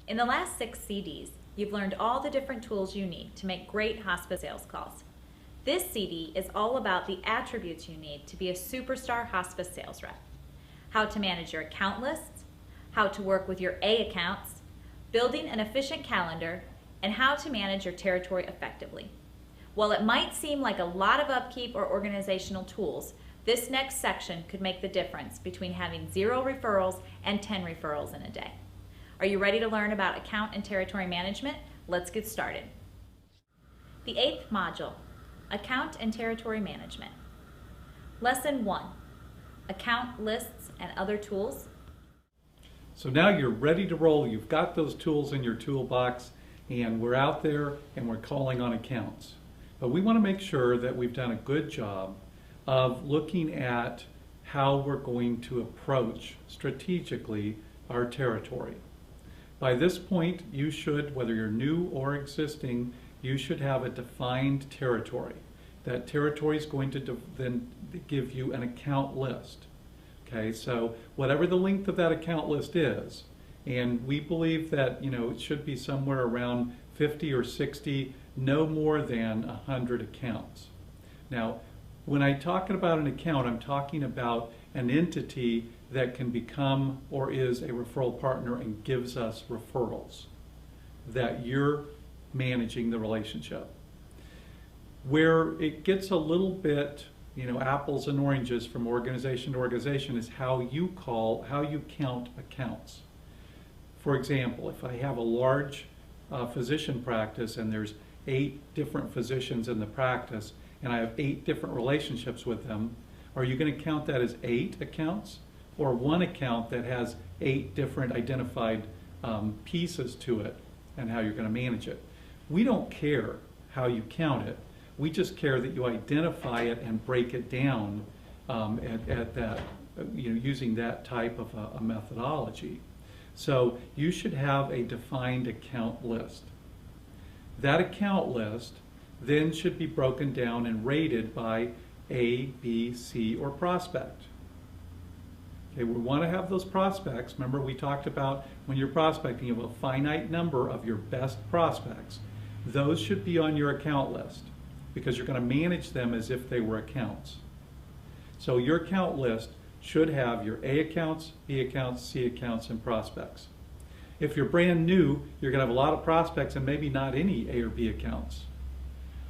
In the last 6 CDs, you've learned all the different tools you need to make great hospice sales calls. This CD is all about the attributes you need to be a superstar hospice sales rep. How to manage your account lists, how to work with your A accounts, building an efficient calendar, and how to manage your territory effectively. While it might seem like a lot of upkeep or organizational tools, this next section could make the difference between having 0 referrals and 10 referrals in a day. Are you ready to learn about account and territory management? Let's get started. The 8th module, Account and Territory Management. Lesson 1, Account Lists and Other Tools. So now you're ready to roll. You've got those tools in your toolbox, and we're out there and we're calling on accounts. But we want to make sure that we've done a good job of looking at how we're going to approach strategically our territory. By this point, you should, whether you're new or existing, you should have a defined territory. That territory is going to then give you an account list. Okay, so whatever the length of that account list is, and we believe that it should be somewhere around 50 or 60, no more than 100 accounts. Now, when I'm talking about an account, I'm talking about an entity that can become or is a referral partner and gives us referrals, that you're managing the relationship. Where it gets a little bit, apples and oranges from organization to organization is how you count accounts. For example, if I have a large physician practice and there's 8 different physicians in the practice and I have 8 different relationships with them, are you going to count that as 8 accounts or one account that has 8 different identified pieces to it and how you're going to manage it? We don't care how you count it. We just care that you identify it and break it down at that, using that type of a methodology. So you should have a defined account list. That account list then should be broken down and rated by A, B, C, or prospect. Okay, we want to have those prospects. Remember, we talked about when you're prospecting, you have a finite number of your best prospects. Those should be on your account list because you're going to manage them as if they were accounts. So your account list should have your A accounts, B accounts, C accounts, and prospects. If you're brand new, you're going to have a lot of prospects and maybe not any A or B accounts.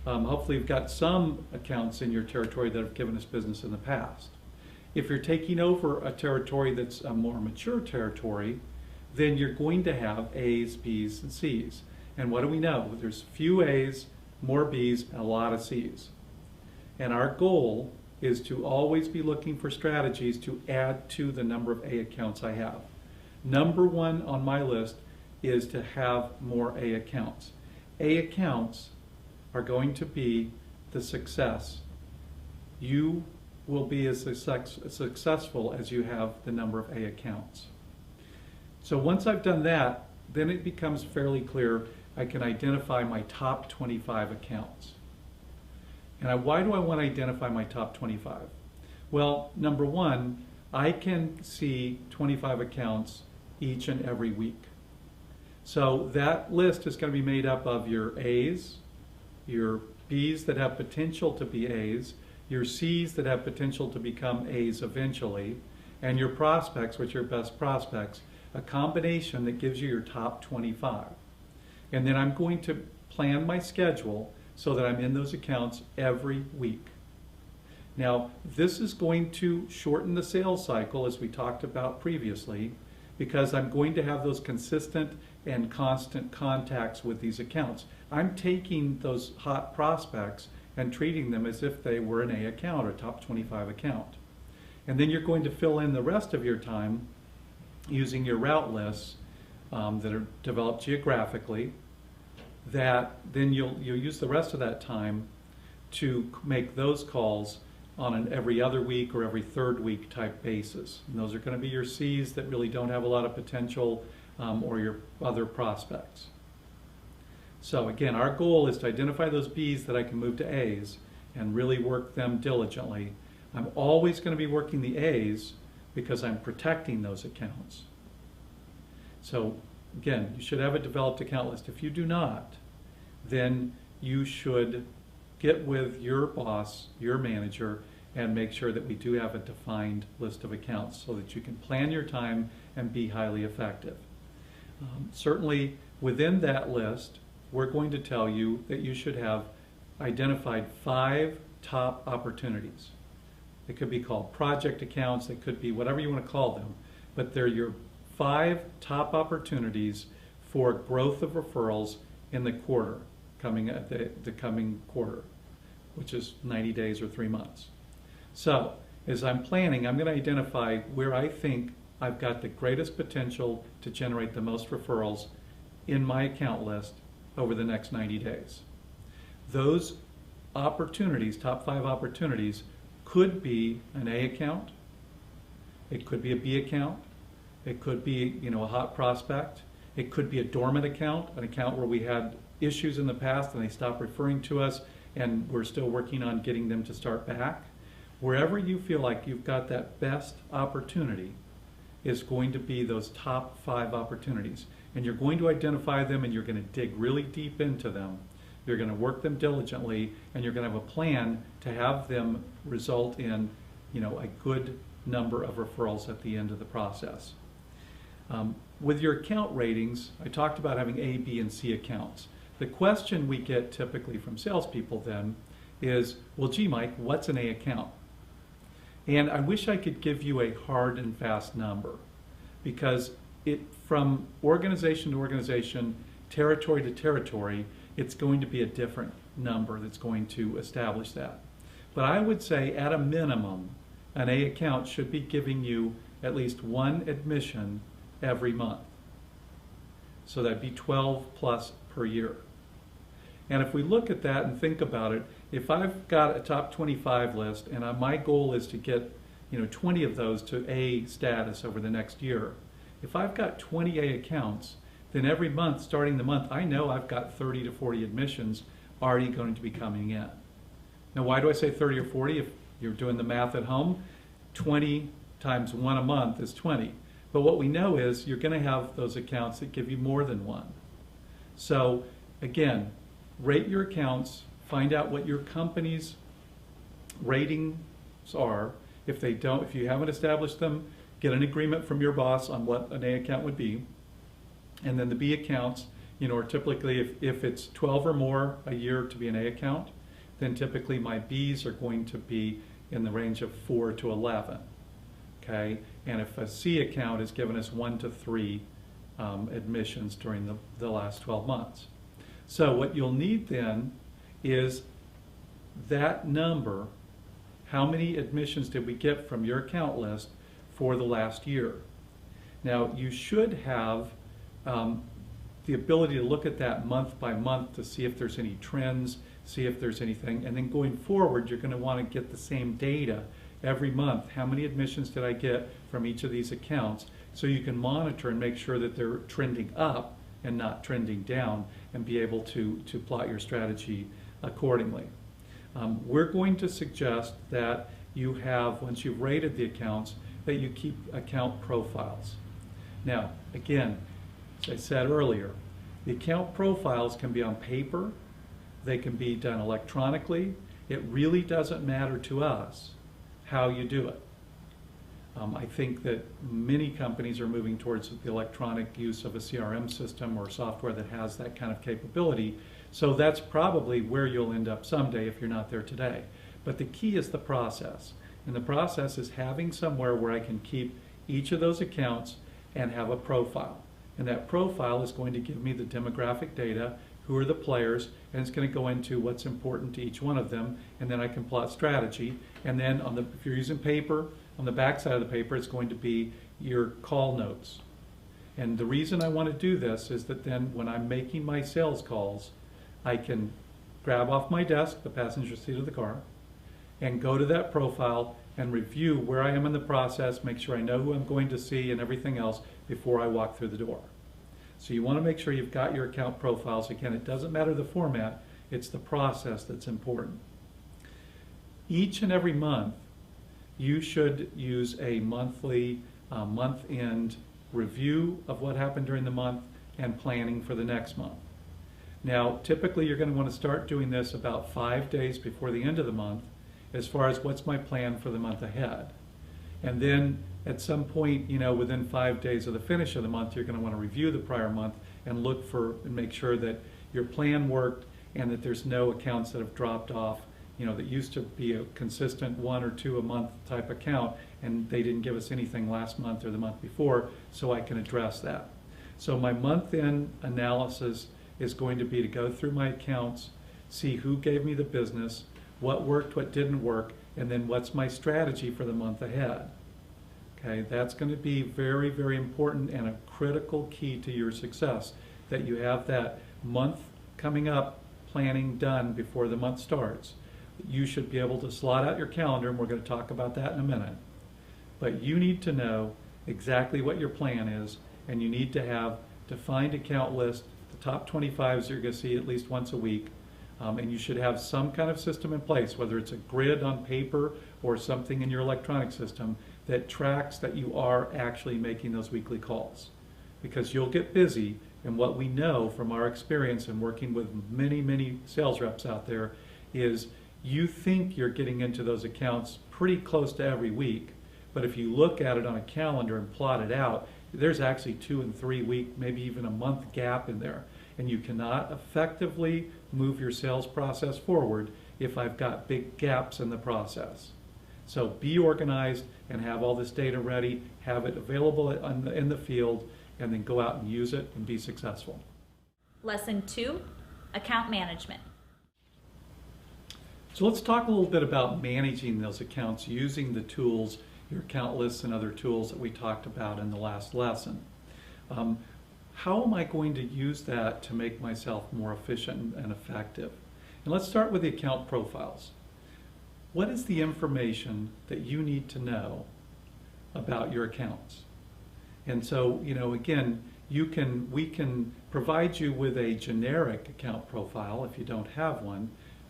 Hopefully you've got some accounts in your territory that have given us business in the past. If you're taking over a territory that's a more mature territory, then you're going to have A's, B's, and C's. And what do we know? There's few A's, more B's, and a lot of C's. And our goal is to always be looking for strategies to add to the number of A accounts I have. Number 1 on my list is to have more A accounts. A accounts are going to be the success. You will be as successful as you have the number of A accounts. So once I've done that, then it becomes fairly clear I can identify my top 25 accounts. And why do I want to identify my top 25? Well, number 1, I can see 25 accounts each and every week. So that list is going to be made up of your A's, your B's that have potential to be A's, your C's that have potential to become A's eventually, and your prospects, which are your best prospects, a combination that gives you your top 25. And then I'm going to plan my schedule so that I'm in those accounts every week. Now, this is going to shorten the sales cycle, as we talked about previously, because I'm going to have those consistent and constant contacts with these accounts. I'm taking those hot prospects and treating them as if they were an A account or top 25 account. And then you're going to fill in the rest of your time using your route lists that are developed geographically, that then you'll use the rest of that time to make those calls on an every other week or every third week type basis. And those are going to be your C's that really don't have a lot of potential, or your other prospects. So again, our goal is to identify those B's that I can move to A's and really work them diligently. I'm always going to be working the A's because I'm protecting those accounts. So again, you should have a developed account list. If you do not, then you should get with your boss, your manager, and make sure that we do have a defined list of accounts so that you can plan your time and be highly effective. Certainly within that list, we're going to tell you that you should have identified 5 top opportunities. They could be called project accounts, they could be whatever you want to call them, but they're your 5 top opportunities for growth of referrals in the quarter, coming at the coming quarter, which is 90 days or 3 months. So, as I'm planning, I'm going to identify where I think I've got the greatest potential to generate the most referrals in my account list over the next 90 days. Those opportunities, top 5 opportunities, could be an A account, it could be a B account, it could be, a hot prospect, it could be a dormant account, an account where we had issues in the past and they stopped referring to us and we're still working on getting them to start back. Wherever you feel like you've got that best opportunity is going to be those top 5 opportunities. And you're going to identify them and you're going to dig really deep into them. You're going to work them diligently and you're going to have a plan to have them result in, a good number of referrals at the end of the process. With your account ratings, I talked about having A, B, and C accounts. The question we get typically from salespeople then is, well, gee, Mike, what's an A account? And I wish I could give you a hard and fast number, because from organization to organization, territory to territory, it's going to be a different number that's going to establish that. But I would say at a minimum, an A account should be giving you at least 1 admission every month. So that'd be 12 plus per year. And if we look at that and think about it, if I've got a top 25 list and my goal is to get 20 of those to A status over the next year, if I've got 20 A accounts, then every month, starting the month, I know I've got 30 to 40 admissions already going to be coming in. Now, why do I say 30 or 40? If you're doing the math at home, 20 times 1 a month is 20. But what we know is you're going to have those accounts that give you more than 1. So again, rate your accounts, find out what your company's ratings are. If you haven't established them, get an agreement from your boss on what an A account would be. And then the B accounts, are typically, if it's 12 or more a year to be an A account, then typically my Bs are going to be in the range of 4 to 11. Okay? And if a C account has given us 1 to 3 admissions during the last 12 months. So what you'll need then is that number. How many admissions did we get from your account list for the last year? Now, you should have the ability to look at that month by month to see if there's any trends, see if there's anything, and then going forward, you're going to want to get the same data every month. How many admissions did I get from each of these accounts? So you can monitor and make sure that they're trending up and not trending down, and be able to plot your strategy accordingly. We're going to suggest that you have, once you've rated the accounts, that you keep account profiles. Now, again, as I said earlier, the account profiles can be on paper, they can be done electronically. It really doesn't matter to us how you do it. I think that many companies are moving towards the electronic use of a CRM system or software that has that kind of capability. So that's probably where you'll end up someday if you're not there today. But the key is the process. And the process is having somewhere where I can keep each of those accounts and have a profile. And that profile is going to give me the demographic data, who are the players, and it's going to go into what's important to each one of them, and then I can plot strategy. And then if you're using paper, on the back side of the paper, it's going to be your call notes. And the reason I want to do this is that then when I'm making my sales calls, I can grab off my desk, the passenger seat of the car, and go to that profile and review where I am in the process, make sure I know who I'm going to see and everything else before I walk through the door. So you want to make sure you've got your account profiles. Again, it doesn't matter the format, it's the process that's important. Each and every month, you should use a monthly, month-end review of what happened during the month, and planning for the next month. Now, typically you're going to want to start doing this about 5 days before the end of the month as far as what's my plan for the month ahead. And then at some point, within 5 days of the finish of the month, you're going to want to review the prior month and look for and make sure that your plan worked and that there's no accounts that have dropped off, that used to be a consistent 1 or 2 a month type account, and they didn't give us anything last month or the month before, so I can address that. So my month-end analysis is going to be to go through my accounts, see who gave me the business, what worked, what didn't work, and then what's my strategy for the month ahead. Okay, that's going to be very, very important and a critical key to your success, that you have that month coming up planning done before the month starts. You should be able to slot out your calendar, and we're going to talk about that in a minute. But you need to know exactly what your plan is, and you need to have defined account list, the top 25s you're going to see at least once a week, and you should have some kind of system in place, whether it's a grid on paper or something in your electronic system that tracks that you are actually making those weekly calls. Because you'll get busy, and what we know from our experience in working with many, many sales reps out there is you think you're getting into those accounts pretty close to every week, but if you look at it on a calendar and plot it out, there's actually 2 and 3 week, maybe even a month gap in there. And you cannot effectively move your sales process forward if I've got big gaps in the process. So be organized and have all this data ready, have it available in the field, and then go out and use it and be successful. Lesson 2, account management. So let's talk a little bit about managing those accounts using the tools, your account lists and other tools that we talked about in the last lesson. How am I going to use that to make myself more efficient and effective? And let's start with the account profiles. What is the information that you need to know about your accounts? And so, again, we can provide you with a generic account profile if you don't have one.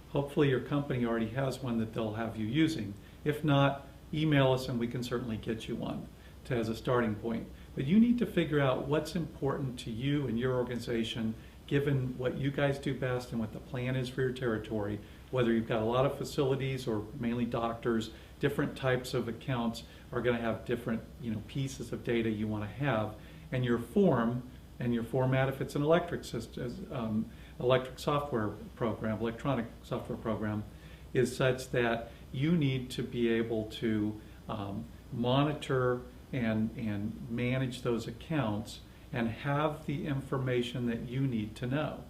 Hopefully your company already has one that they'll have you using. If not, email us and we can certainly get you one as a starting point. But you need to figure out what's important to you and your organization, given what you guys do best and what the plan is for your territory, whether you've got a lot of facilities or mainly doctors. Different types of accounts are going to have different pieces of data you want to have, and your form and your format, if it's an electronic software program, is such that you need to be able to monitor and manage those accounts and have the information that you need to know.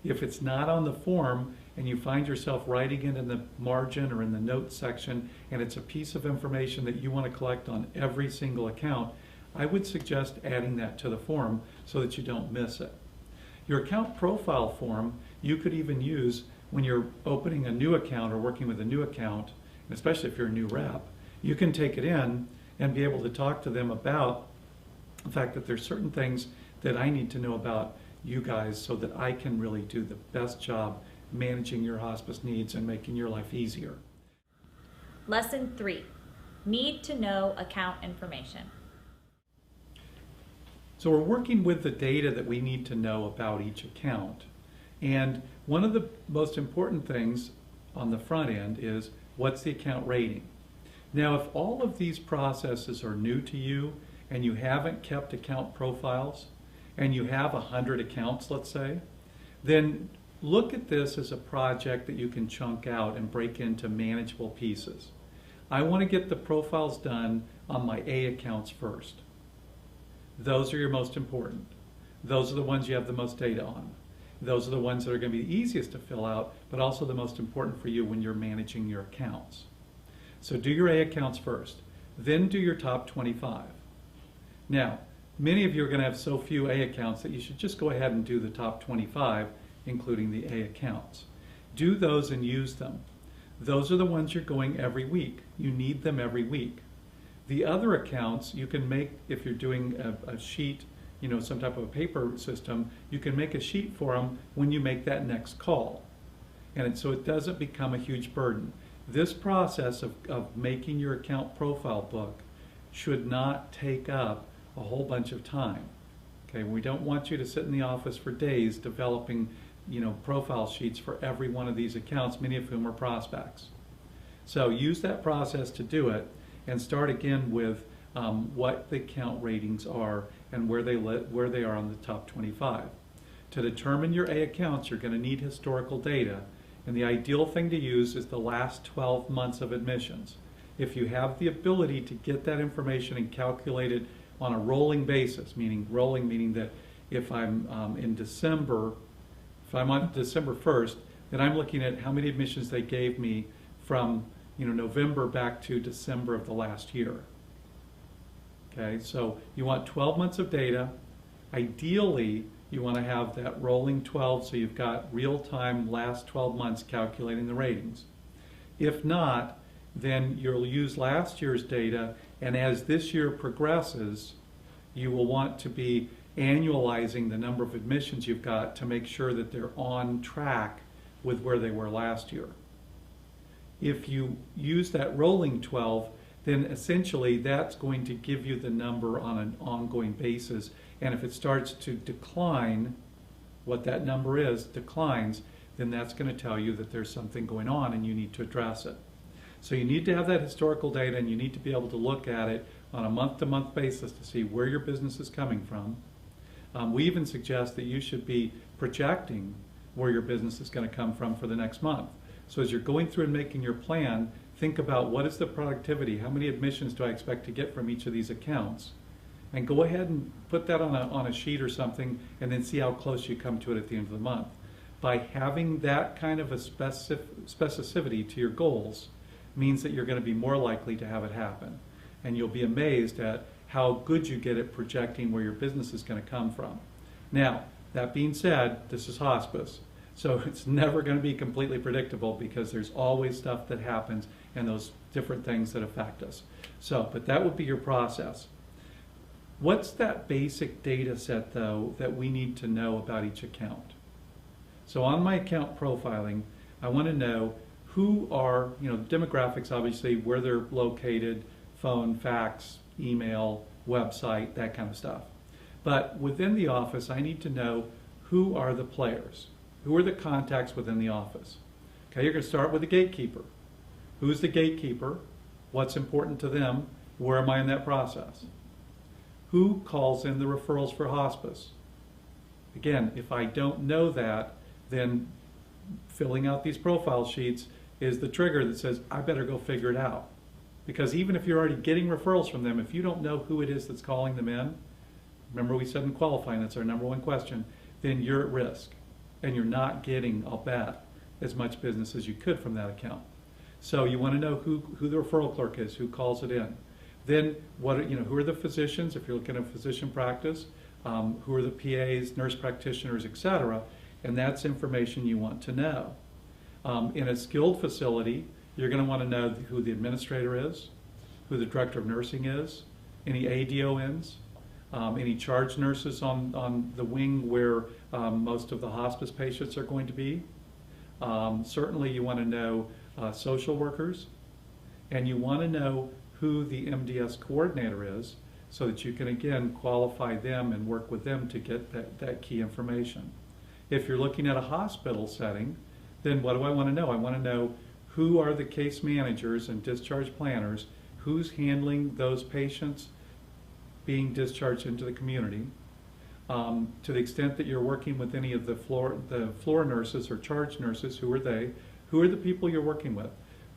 If it's not on the form and you find yourself writing it in the margin or in the notes section and it's a piece of information that you want to collect on every single account, I would suggest adding that to the form so that you don't miss it. Your account profile form you could even use when you're opening a new account or working with a new account, especially if you're a new rep. You can take it in and be able to talk to them about the fact that there's certain things that I need to know about you guys so that I can really do the best job managing your hospice needs and making your life easier. Lesson 3, need to know account information. So we're working with the data that we need to know about each account. And one of the most important things on the front end is, what's the account rating? Now, if all of these processes are new to you and you haven't kept account profiles and you have 100 accounts, let's say, then look at this as a project that you can chunk out and break into manageable pieces. I want to get the profiles done on my A accounts first. Those are your most important. Those are the ones you have the most data on. Those are the ones that are going to be the easiest to fill out, but also the most important for you when you're managing your accounts. So do your A accounts first, then do your top 25. Now, many of you are going to have so few A accounts that you should just go ahead and do the top 25, including the A accounts. Do those and use them. Those are the ones you're going every week. You need them every week. The other accounts you can make, if you're doing a sheet, some type of a paper system, you can make a sheet for them when you make that next call. And so it doesn't become a huge burden. This process of making your account profile book should not take up a whole bunch of time. Okay, we don't want you to sit in the office for days developing, profile sheets for every one of these accounts, many of whom are prospects. So use that process to do it, and start again with what the account ratings are and where they are on the top 25. To determine your A accounts, you're going to need historical data, and the ideal thing to use is the last 12 months of admissions. If you have the ability to get that information and calculate it on a rolling basis, meaning that if I'm in December, if I'm on December 1st, then I'm looking at how many admissions they gave me from November back to December of the last year. Okay, so you want 12 months of data. Ideally, you want to have that rolling 12, so you've got real-time last 12 months calculating the ratings. If not, then you'll use last year's data, and as this year progresses, you will want to be annualizing the number of admissions you've got to make sure that they're on track with where they were last year. If you use that rolling 12, then essentially that's going to give you the number on an ongoing basis. And if it starts to decline, what that number is, declines, then that's going to tell you that there's something going on and you need to address it. So you need to have that historical data, and you need to be able to look at it on a month-to-month basis to see where your business is coming from. We even suggest that you should be projecting where your business is going to come from for the next month. So as you're going through and making your plan, think about what is the productivity, how many admissions do I expect to get from each of these accounts, and go ahead and put that on a sheet or something, and then see how close you come to it at the end of the month. By having that kind of a specificity to your goals means that you're going to be more likely to have it happen, and you'll be amazed at how good you get at projecting where your business is going to come from. Now, that being said, this is hospice. So it's never going to be completely predictable, because there's always stuff that happens and those different things that affect us. So, but that would be your process. What's that basic data set, though, that we need to know about each account? So on my account profiling, I want to know who are, demographics, obviously, where they're located, phone, fax, email, website, that kind of stuff. But within the office, I need to know who are the players. Who are the contacts within the office? Okay, you're going to start with the gatekeeper. Who's the gatekeeper? What's important to them? Where am I in that process? Who calls in the referrals for hospice? Again, if I don't know that, then filling out these profile sheets is the trigger that says, I better go figure it out. Because even if you're already getting referrals from them, if you don't know who it is that's calling them in, remember we said in qualifying, that's our number one question, then you're at risk. And you're not getting, I'll bet, as much business as you could from that account. So you want to know who the referral clerk is, who calls it in. Then who are the physicians, if you're looking at physician practice, who are the PAs, nurse practitioners, etc. And that's information you want to know. In a skilled facility, you're going to want to know who the administrator is, who the director of nursing is, any ADONs, any charge nurses on the wing where most of the hospice patients are going to be. Certainly you want to know social workers, and you want to know who the MDS coordinator is, so that you can again qualify them and work with them to get that key information. If you're looking at a hospital setting, then what do I want to know? I want to know who are the case managers and discharge planners, who's handling those patients being discharged into the community. To the extent that you're working with any of the floor nurses or charge nurses, who are they? Who are the people you're working with?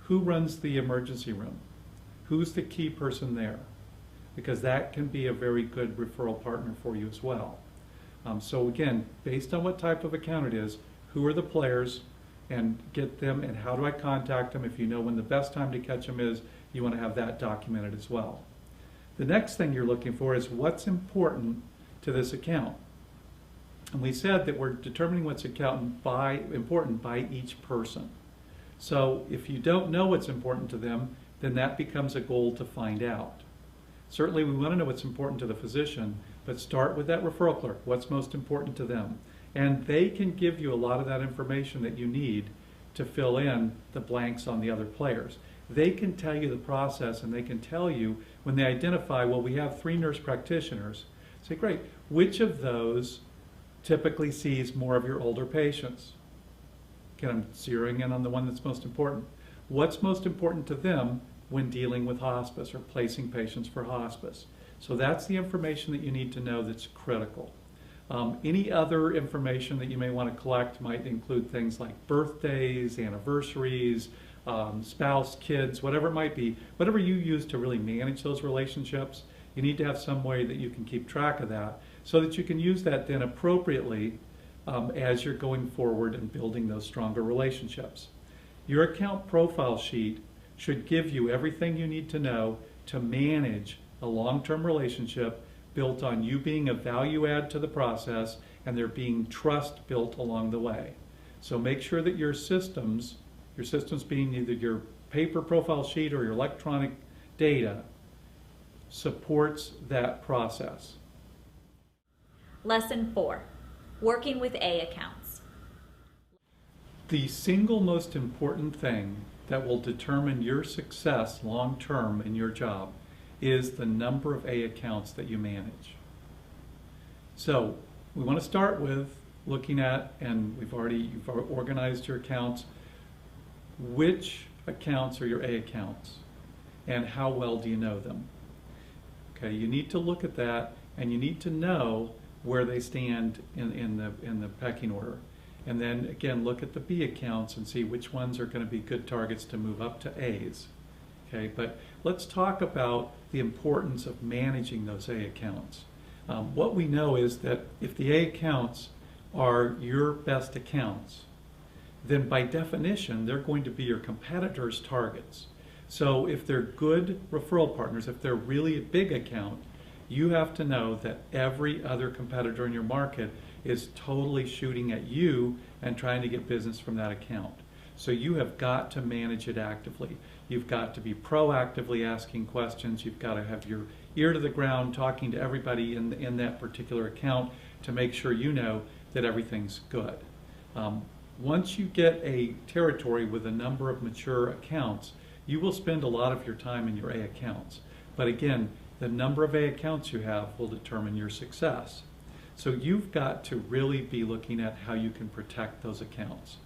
Who runs the emergency room? Who's the key person there? Because that can be a very good referral partner for you as well. So again, based on what type of account it is, who are the players, and get them, and how do I contact them? If you know when the best time to catch them is, you want to have that documented as well. The next thing you're looking for is what's important to this account. And we said that we're determining what's important by each person. So if you don't know what's important to them, then that becomes a goal to find out. Certainly we want to know what's important to the physician, but start with that referral clerk. What's most important to them? And they can give you a lot of that information that you need to fill in the blanks on the other players. They can tell you the process, and they can tell you when they identify, well, we have 3 nurse practitioners, Say, great. Which of those typically sees more of your older patients? Again, I'm zeroing in on the one that's most important. What's most important to them when dealing with hospice or placing patients for hospice? So that's the information that you need to know that's critical. Any other information that you may want to collect might include things like birthdays, anniversaries, spouse, kids, whatever it might be. Whatever you use to really manage those relationships, you need to have some way that you can keep track of that so that you can use that then appropriately as you're going forward and building those stronger relationships. Your account profile sheet should give you everything you need to know to manage a long-term relationship built on you being a value add to the process and there being trust built along the way. So make sure that your systems being either your paper profile sheet or your electronic data, supports that process. Lesson 4, working with A accounts. The single most important thing that will determine your success long-term in your job is the number of A accounts that you manage. So we want to start with looking at, and you've organized your accounts, which accounts are your A accounts and how well do you know them? Okay, you need to look at that and you need to know where they stand in the pecking order. And then again, look at the B accounts and see which ones are going to be good targets to move up to A's. Okay, but let's talk about the importance of managing those A accounts. What we know is that if the A accounts are your best accounts, then by definition, they're going to be your competitors' targets. So if they're good referral partners, if they're really a big account, you have to know that every other competitor in your market is totally shooting at you and trying to get business from that account. So you have got to manage it actively. You've got to be proactively asking questions. You've got to have your ear to the ground talking to everybody in that particular account to make sure you know that everything's good. Once you get a territory with a number of mature accounts, you will spend a lot of your time in your A accounts. But again, the number of A accounts you have will determine your success. So you've got to really be looking at how you can protect those accounts.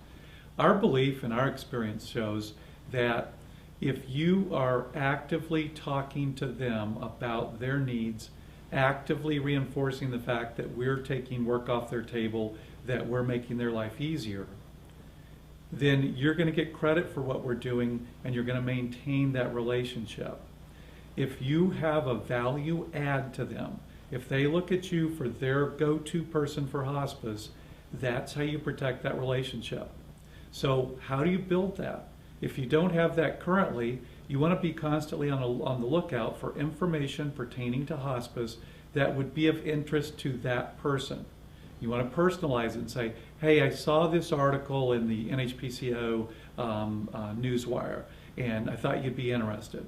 Our belief and our experience shows that if you are actively talking to them about their needs, actively reinforcing the fact that we're taking work off their table, that we're making their life easier, then you're going to get credit for what we're doing and you're going to maintain that relationship. If you have a value add to them, if they look at you for their go-to person for hospice, that's how you protect that relationship. So how do you build that? If you don't have that currently, you want to be constantly on the lookout for information pertaining to hospice that would be of interest to that person. You want to personalize it and say, hey, I saw this article in the NHPCO Newswire, and I thought you'd be interested.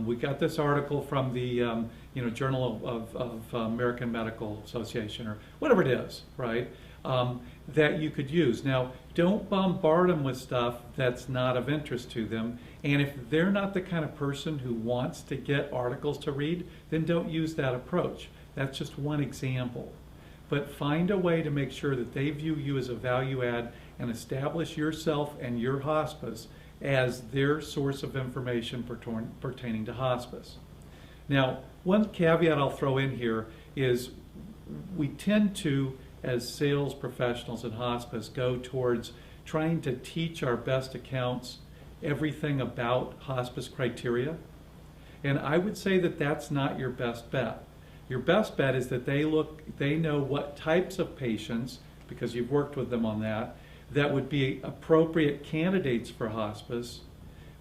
We got this article from the Journal of American Medical Association, or whatever it is, right, that you could use. Now, don't bombard them with stuff that's not of interest to them, and if they're not the kind of person who wants to get articles to read, then don't use that approach. That's just one example. But find a way to make sure that they view you as a value add and establish yourself and your hospice as their source of information pertaining to hospice. Now, one caveat I'll throw in here is we tend to, as sales professionals in hospice, go towards trying to teach our best accounts everything about hospice criteria. And I would say that that's not your best bet. Your best bet is that they know what types of patients, because you've worked with them on that would be appropriate candidates for hospice,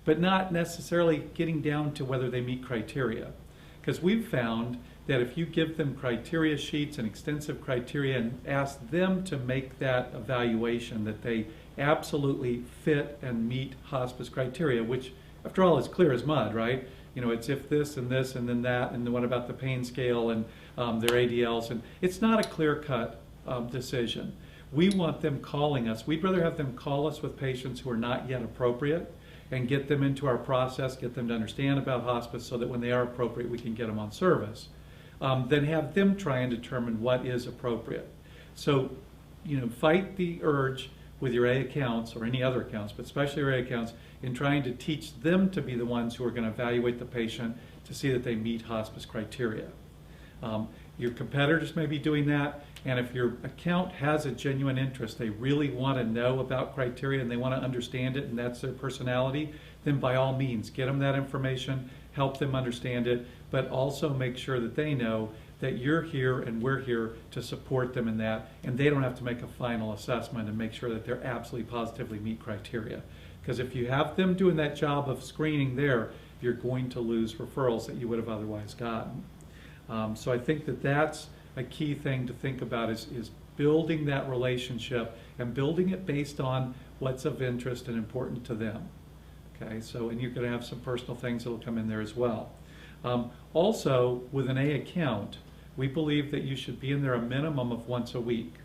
but not necessarily getting down to whether they meet criteria. Because we've found that if you give them criteria sheets and extensive criteria and ask them to make that evaluation that they absolutely fit and meet hospice criteria, which after all is clear as mud, right? You know, it's if this and this and then that, and then what about the pain scale and their ADLs, and it's not a clear-cut decision. We want them calling us. We'd rather have them call us with patients who are not yet appropriate and get them into our process, get them to understand about hospice so that when they are appropriate, we can get them on service. then have them try and determine what is appropriate. So, fight the urge with your A accounts or any other accounts, but especially your A accounts, in trying to teach them to be the ones who are going to evaluate the patient to see that they meet hospice criteria. Your competitors may be doing that, and if your account has a genuine interest, they really want to know about criteria and they want to understand it and that's their personality, then by all means, get them that information, help them understand it, but also make sure that they know that you're here and we're here to support them in that, and they don't have to make a final assessment and make sure that they're absolutely positively meet criteria. Because if you have them doing that job of screening there, you're going to lose referrals that you would have otherwise gotten. So I think that that's a key thing to think about is building that relationship and building it based on what's of interest and important to them. Okay, so, and you're going to have some personal things that will come in there as well. Also, with an A account, we believe that you should be in there a minimum of once a week.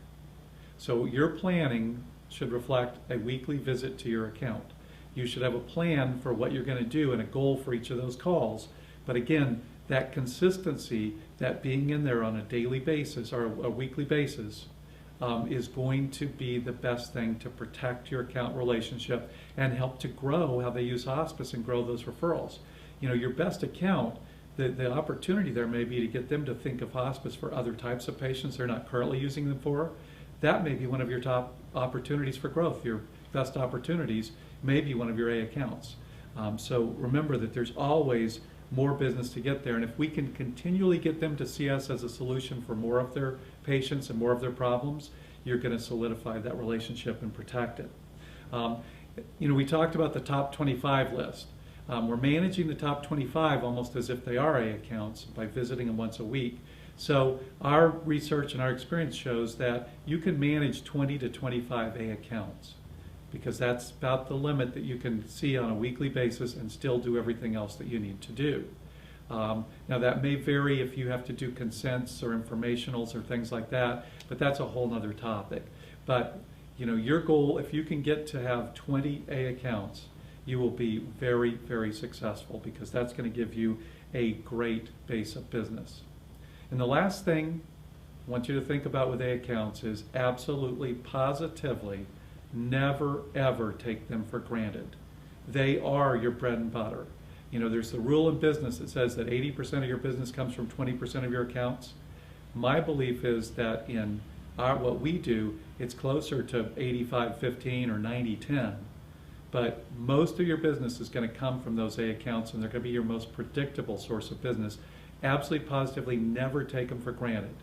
So your planning should reflect a weekly visit to your account. You should have a plan for what you're going to do and a goal for each of those calls. But again, that consistency, that being in there on a daily basis or a weekly basis, is going to be the best thing to protect your account relationship and help to grow how they use hospice and grow those referrals. Your best account, the opportunity there may be to get them to think of hospice for other types of patients they're not currently using them for. That may be one of your top opportunities for growth. Your best opportunities may be one of your A accounts. So remember that there's always more business to get there, and if we can continually get them to see us as a solution for more of their patients and more of their problems, you're going to solidify that relationship and protect it. We talked about the top 25 list. We're managing the top 25 almost as if they are A accounts by visiting them once a week. So our research and our experience shows that you can manage 20 to 25 A accounts, because that's about the limit that you can see on a weekly basis and still do everything else that you need to do. Now that may vary if you have to do consents or informationals or things like that, but that's a whole nother topic. But your goal, if you can get to have 20 A accounts, you will be very, very successful, because that's going to give you a great base of business. And the last thing I want you to think about with A accounts is absolutely, positively, never ever take them for granted. They are your bread and butter. There's the rule in business that says that 80% of your business comes from 20% of your accounts. My belief is that in what we do, it's closer to 85-15 or 90-10. But most of your business is going to come from those A accounts, and they're going to be your most predictable source of business. Absolutely, positively, never take them for granted.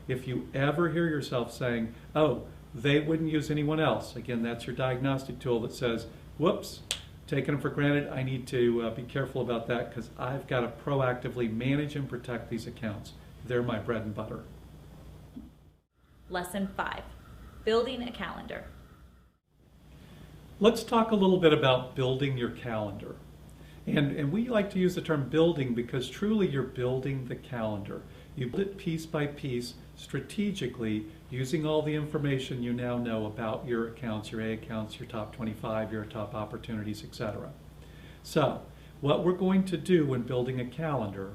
If you ever hear yourself saying, oh, they wouldn't use anyone else, again, that's your diagnostic tool that says, whoops, taking them for granted, I need to be careful about that, because I've got to proactively manage and protect these accounts. They're my bread and butter. Lesson 5, building a calendar. Let's talk a little bit about building your calendar. And we like to use the term building because truly you're building the calendar. You build it piece by piece, strategically, using all the information you now know about your accounts, your A accounts, your top 25, your top opportunities, etc. So, what we're going to do when building a calendar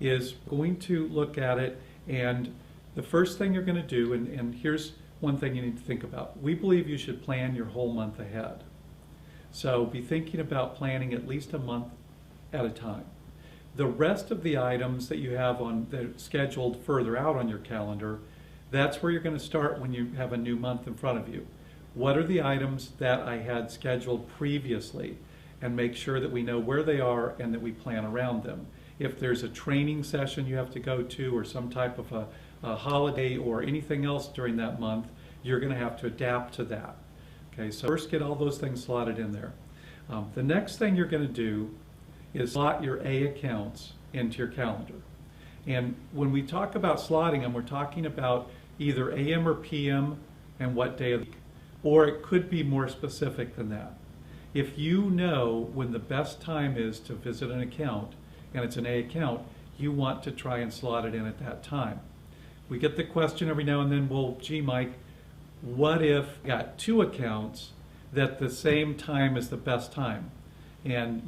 is going to look at it, and the first thing you're going to do, and here's one thing you need to think about. We believe you should plan your whole month ahead. So be thinking about planning at least a month at a time. The rest of the items that you have on that are scheduled further out on your calendar, that's where you're going to start when you have a new month in front of you. What are the items that I had scheduled previously? And make sure that we know where they are and that we plan around them. If there's a training session you have to go to, or some type of a holiday or anything else during that month, you're going to have to adapt to that. Okay, so first get all those things slotted in there. The next thing you're going to do is slot your A accounts into your calendar. And when we talk about slotting them, we're talking about either AM or PM and what day of the week. Or it could be more specific than that. If you know when the best time is to visit an account, and it's an A account, you want to try and slot it in at that time. We get the question every now and then, well, gee, Mike, what if I got 2 accounts that the same time is the best time? And,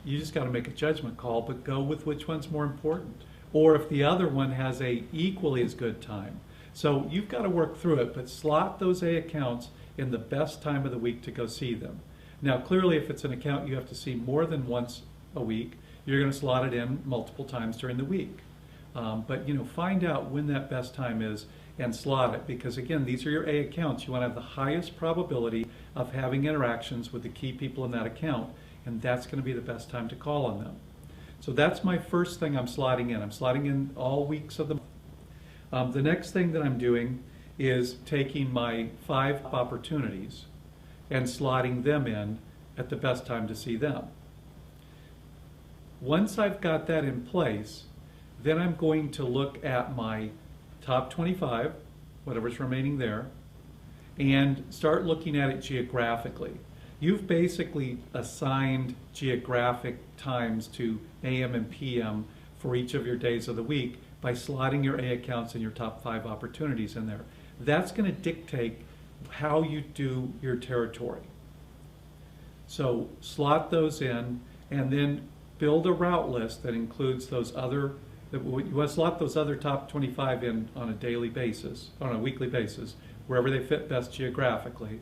you just got to make a judgment call, but go with which one's more important. or if the other one has a equally as good time. So you've got to work through it, but slot those A accounts in the best time of the week to go see them. Now, clearly, if it's an account you have to see more than once a week, you're going to slot it in multiple times during the week. But find out when that best time is and slot it, because again, these are your A accounts. You want to have the highest probability of having interactions with the key people in that account, and that's going to be the best time to call on them. So that's my first thing I'm slotting in. I'm slotting in all weeks of the month. The next thing that I'm doing is taking my 5 opportunities and slotting them in at the best time to see them. Once I've got that in place, then I'm going to look at my top 25, whatever's remaining there, and start looking at it geographically. You've basically assigned geographic times to AM and PM for each of your days of the week by slotting your A accounts and your top 5 opportunities in there. That's going to dictate how you do your territory. So slot those in and then build a route list that includes those other, you want to slot those other top 25 in on a daily basis, on a weekly basis, wherever they fit best geographically.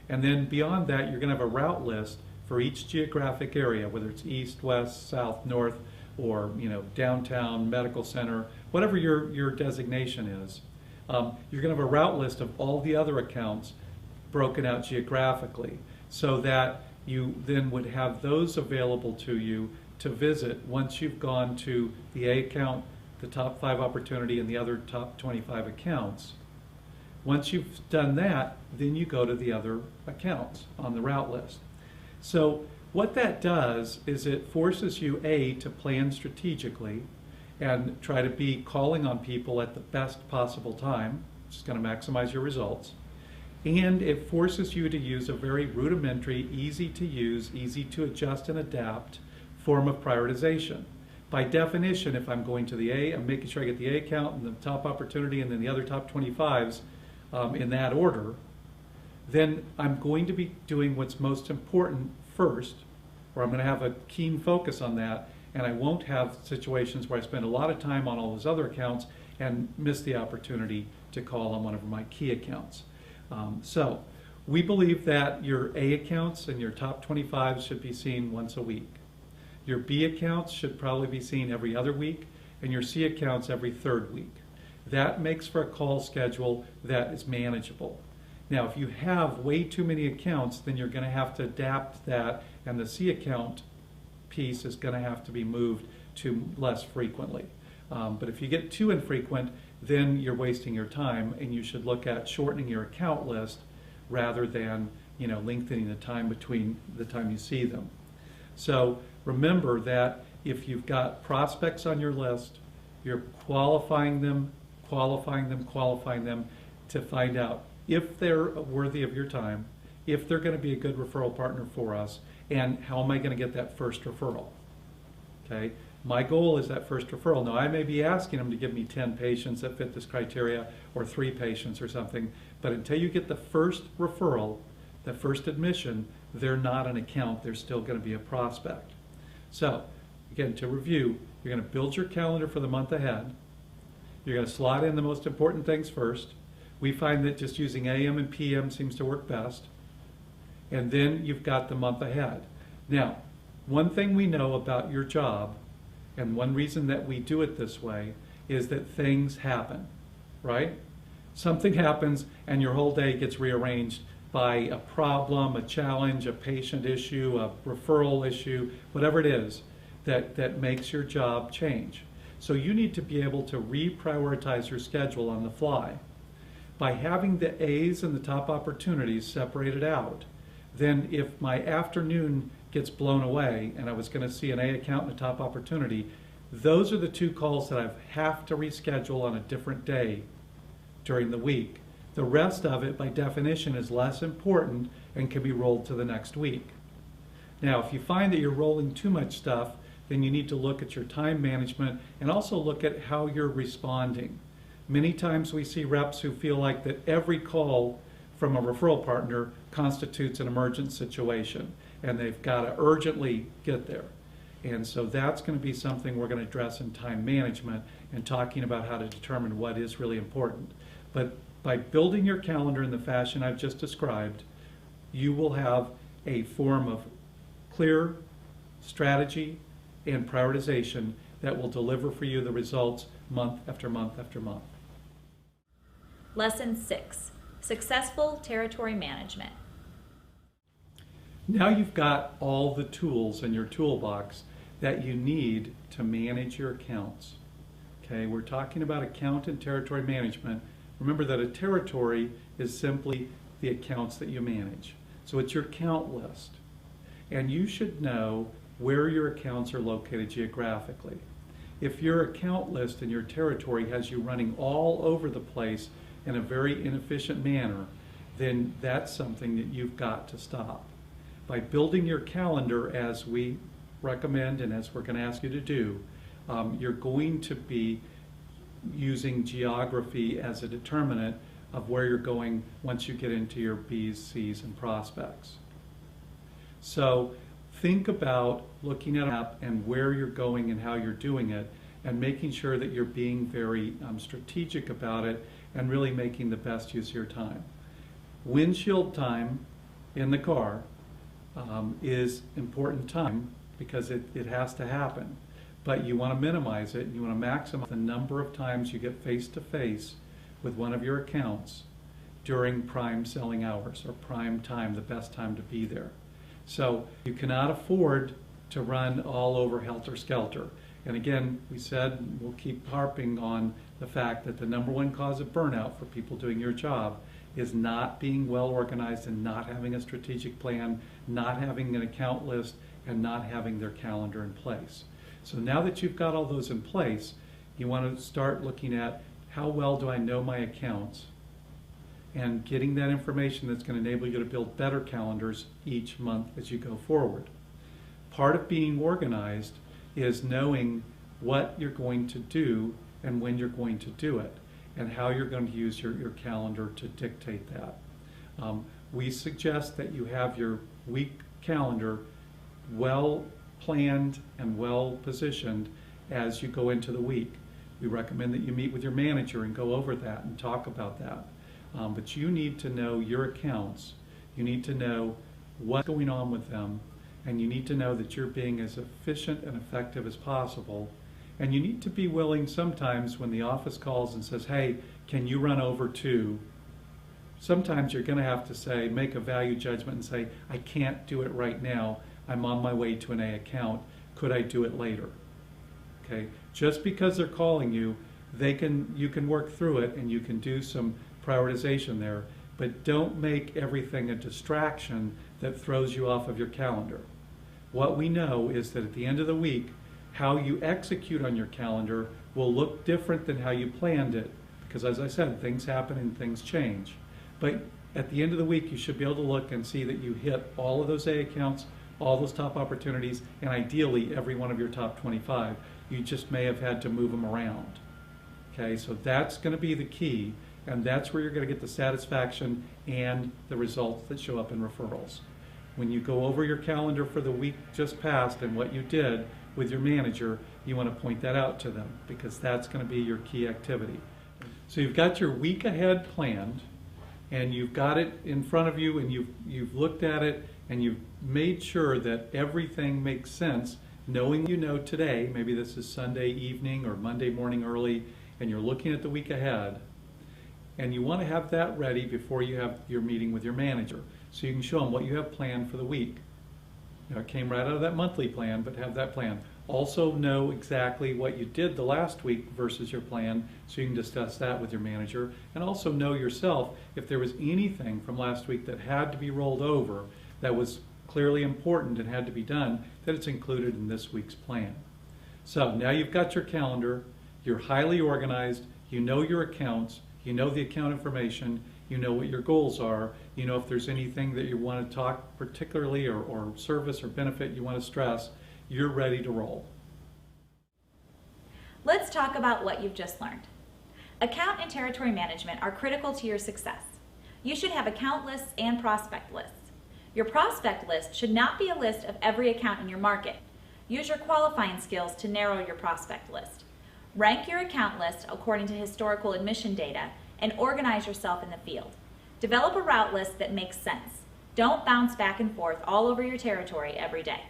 And then beyond that, you're going to have a route list for each geographic area, whether it's east, west, south, north, or downtown, medical center, whatever your designation is. You're going to have a route list of all the other accounts broken out geographically, so that you then would have those available to you to visit once you've gone to the A account, the top 5 opportunity, and the other top 25 accounts. Once you've done that, then you go to the other accounts on the route list. So what that does is it forces you, A, to plan strategically and try to be calling on people at the best possible time, which is going to maximize your results. And it forces you to use a very rudimentary, easy to use, easy to adjust and adapt form of prioritization. By definition, if I'm going to the A, I'm making sure I get the A account and the top opportunity and then the other top 25s in that order, then I'm going to be doing what's most important first, or I'm going to have a keen focus on that, and I won't have situations where I spend a lot of time on all those other accounts and miss the opportunity to call on one of my key accounts. So we believe that your A accounts and your top 25 should be seen once a week. Your B accounts should probably be seen every other week, and your C accounts every 3rd week. That makes for a call schedule that is manageable. Now, if you have way too many accounts, then you're going to have to adapt that, and the C account piece is going to have to be moved to less frequently. But if you get too infrequent, then you're wasting your time, and you should look at shortening your account list rather than lengthening the time between the time you see them. So remember that if you've got prospects on your list, you're qualifying them to find out if they're worthy of your time, if they're going to be a good referral partner for us, and how am I going to get that first referral. Okay? My goal is that first referral. Now, I may be asking them to give me 10 patients that fit this criteria, or 3 patients or something, but until you get the first referral, the first admission, they're not an account, they're still going to be a prospect. So, again, to review, you're going to build your calendar for the month ahead. You're going to slot in the most important things first. We find that just using AM and PM seems to work best. And then you've got the month ahead. Now, one thing we know about your job, and one reason that we do it this way, is that things happen, right? Something happens and your whole day gets rearranged by a problem, a challenge, a patient issue, a referral issue, whatever it is that makes your job change. So you need to be able to reprioritize your schedule on the fly. By having the A's and the top opportunities separated out, then if my afternoon gets blown away and I was going to see an A account and a top opportunity, those are the 2 calls that I have to reschedule on a different day during the week. The rest of it, by definition, is less important and can be rolled to the next week. Now, if you find that you're rolling too much stuff, then you need to look at your time management and also look at how you're responding. Many times we see reps who feel like that every call from a referral partner constitutes an emergent situation, and they've got to urgently get there. And so that's going to be something we're going to address in time management and talking about how to determine what is really important. But by building your calendar in the fashion I've just described, you will have a form of clear strategy and prioritization that will deliver for you the results month after month after month. Lesson 6, Successful Territory Management. Now you've got all the tools in your toolbox that you need to manage your accounts. Okay, we're talking about account and territory management. Remember that a territory is simply the accounts that you manage. So it's your account list. And you should know where your accounts are located geographically. If your account list in your territory has you running all over the place in a very inefficient manner, then that's something that you've got to stop. By building your calendar as we recommend and as we're going to ask you to do, you're going to be using geography as a determinant of where you're going once you get into your B's, C's, and prospects. So think about looking at a map and where you're going and how you're doing it, and making sure that you're being very strategic about it and really making the best use of your time. Windshield time in the car is important time because it has to happen. But you want to minimize it, and you want to maximize the number of times you get face-to-face with one of your accounts during prime selling hours or prime time, the best time to be there. So you cannot afford to run all over helter-skelter. And again, we said we'll keep harping on the fact that the number one cause of burnout for people doing your job is not being well organized and not having a strategic plan, not having an account list, and not having their calendar in place. So now that you've got all those in place, you want to start looking at how well do I know my accounts, and getting that information that's going to enable you to build better calendars each month as you go forward. Part of being organized is knowing what you're going to do and when you're going to do it, and how you're going to use your calendar to dictate that. We suggest that you have your week calendar well planned and well positioned as you go into the week. We recommend that you meet with your manager and go over that and talk about that. But you need to know your accounts. You need to know what's going on with them, and you need to know that you're being as efficient and effective as possible. And you need to be willing sometimes when the office calls and says, hey, can you run over to? Sometimes you're going to have to say, make a value judgment and say, I can't do it right now. I'm on my way to an A account. Could I do it later? Okay. Just because they're calling you, you can work through it and you can do some prioritization there, but don't make everything a distraction that throws you off of your calendar. What we know is that at the end of the week, how you execute on your calendar will look different than how you planned it, because as I said, things happen and things change. But at the end of the week, you should be able to look and see that you hit all of those A accounts, all those top opportunities, and ideally every one of your top 25. You just may have had to move them around. Okay, so that's going to be the key, and that's where you're going to get the satisfaction and the results that show up in referrals. When you go over your calendar for the week just passed and what you did with your manager, you want to point that out to them, because that's going to be your key activity. So you've got your week ahead planned, and you've got it in front of you, and you've looked at it, and you've made sure that everything makes sense, knowing you know today, maybe this is Sunday evening or Monday morning early, and you're looking at the week ahead, and you want to have that ready before you have your meeting with your manager, so you can show them what you have planned for the week. Now, it came right out of that monthly plan, but have that plan. Also know exactly what you did the last week versus your plan, so you can discuss that with your manager, and also know yourself if there was anything from last week that had to be rolled over that was clearly important and had to be done, that it's included in this week's plan. So now you've got your calendar, you're highly organized, you know your accounts, you know the account information, you know what your goals are, you know if there's anything that you want to talk particularly or service or benefit you want to stress, you're ready to roll. Let's talk about what you've just learned. Account and territory management are critical to your success. You should have account lists and prospect lists. Your prospect list should not be a list of every account in your market. Use your qualifying skills to narrow your prospect list. Rank your account list according to historical admission data and organize yourself in the field. Develop a route list that makes sense. Don't bounce back and forth all over your territory every day.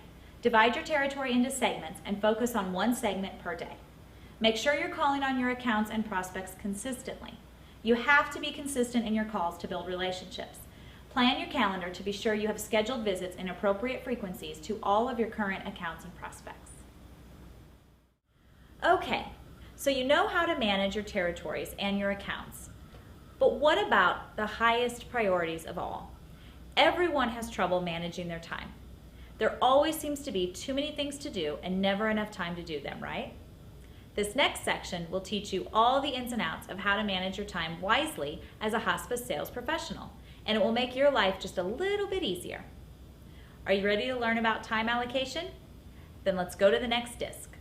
Divide your territory into segments and focus on one segment per day. Make sure you're calling on your accounts and prospects consistently. You have to be consistent in your calls to build relationships. Plan your calendar to be sure you have scheduled visits in appropriate frequencies to all of your current accounts and prospects. Okay, so you know how to manage your territories and your accounts. But what about the highest priorities of all? Everyone has trouble managing their time. There always seems to be too many things to do and never enough time to do them, right? This next section will teach you all the ins and outs of how to manage your time wisely as a hospice sales professional, and it will make your life just a little bit easier. Are you ready to learn about time allocation? Then let's go to the next disc.